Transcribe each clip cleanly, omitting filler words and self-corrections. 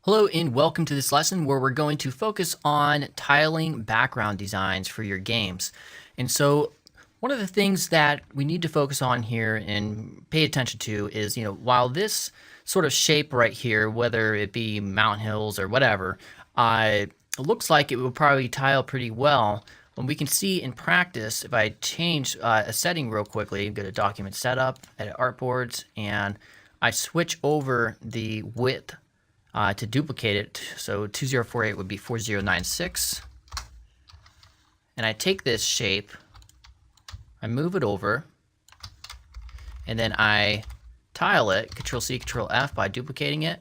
Hello and welcome to this lesson where we're going to focus on tiling background designs for your games. And so one of the things that we need to focus on here and pay attention to is, while this sort of shape right here, whether it be mountain hills or whatever, it looks like it will probably tile pretty well. When we can see in practice, if I change a setting real quickly, go to document setup, edit artboards, and I switch over the width to duplicate it, so 2048 would be 4096. And I take this shape, I move it over, and then I tile it, Control C, Control F by duplicating it.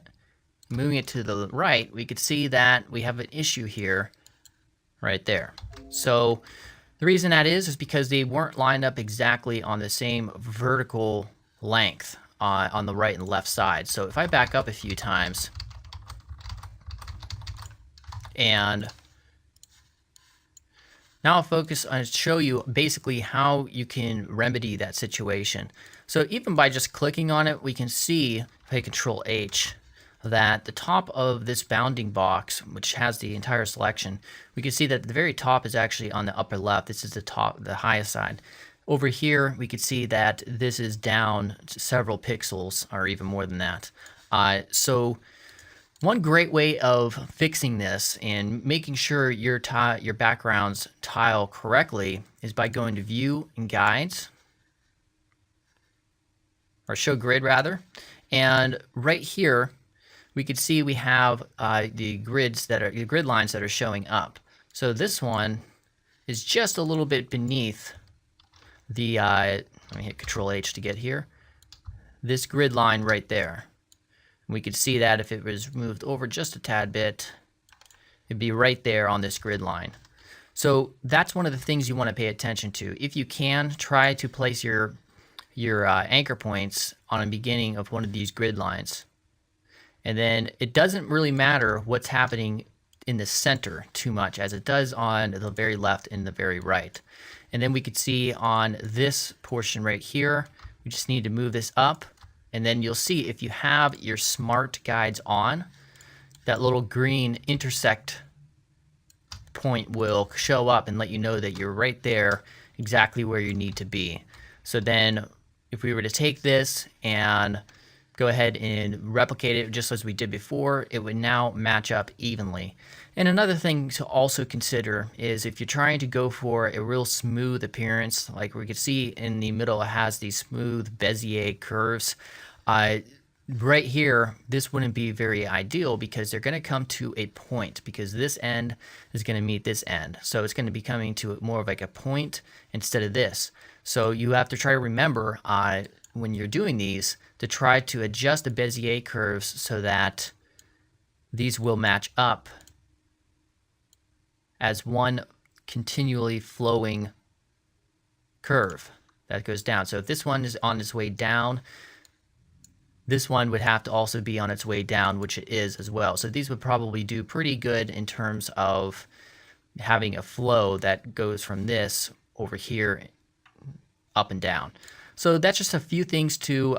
Moving it to the right, we could see that we have an issue here, right there. So the reason that is because they weren't lined up exactly on the same vertical length on the right and left side. So if I back up a few times, and now I'll focus on show you basically how you can remedy that situation. So even by just clicking on it, we can see, if I hit Control H, that the top of this bounding box, which has the entire selection, we can see that the very top is actually on the upper left. This is the top, the highest side. Over here, we could see that this is down several pixels, or even more than that. So one great way of fixing this and making sure your backgrounds tile correctly is by going to View and Guides, or Show Grid rather. And right here, we can see we have the grid lines that are showing up. So this one is just a little bit beneath the. Let me hit Control H to get here. This grid line right there. We could see that if it was moved over just a tad bit, it'd be right there on this grid line. So that's one of the things you want to pay attention to. If you can, try to place your anchor points on the beginning of one of these grid lines. And then it doesn't really matter what's happening in the center too much, as it does on the very left and the very right. And then we could see on this portion right here, we just need to move this up. And then you'll see if you have your smart guides on, that little green intersect point will show up and let you know that you're right there exactly where you need to be. So then if we were to take this and go ahead and replicate it just as we did before, it would now match up evenly. And another thing to also consider is if you're trying to go for a real smooth appearance, like we could see in the middle, it has these smooth Bezier curves. Right here, this wouldn't be very ideal because they're going to come to a point, because this end is going to meet this end. So it's going to be coming to more of like a point instead of this. So you have to try to remember when you're doing these to try to adjust the Bezier curves so that these will match up as one continually flowing curve that goes down. So if this one is on its way down, this one would have to also be on its way down, which it is as well. So these would probably do pretty good in terms of having a flow that goes from this over here up and down. So that's just a few things to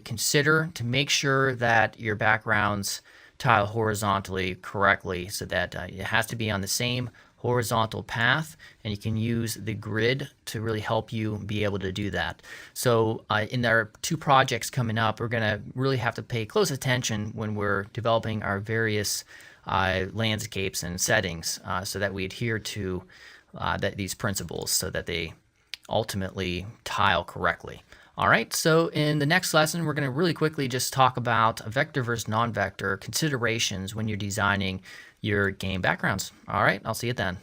consider to make sure that your backgrounds tile horizontally correctly, so that it has to be on the same horizontal path, and you can use the grid to really help you be able to do that. So in our two projects coming up, we're going to really have to pay close attention when we're developing our various landscapes and settings, so that we adhere to these principles so that they ultimately tile correctly. All right, so in the next lesson, we're going to really quickly just talk about vector versus non-vector considerations when you're designing your game backgrounds. All right, I'll see you then.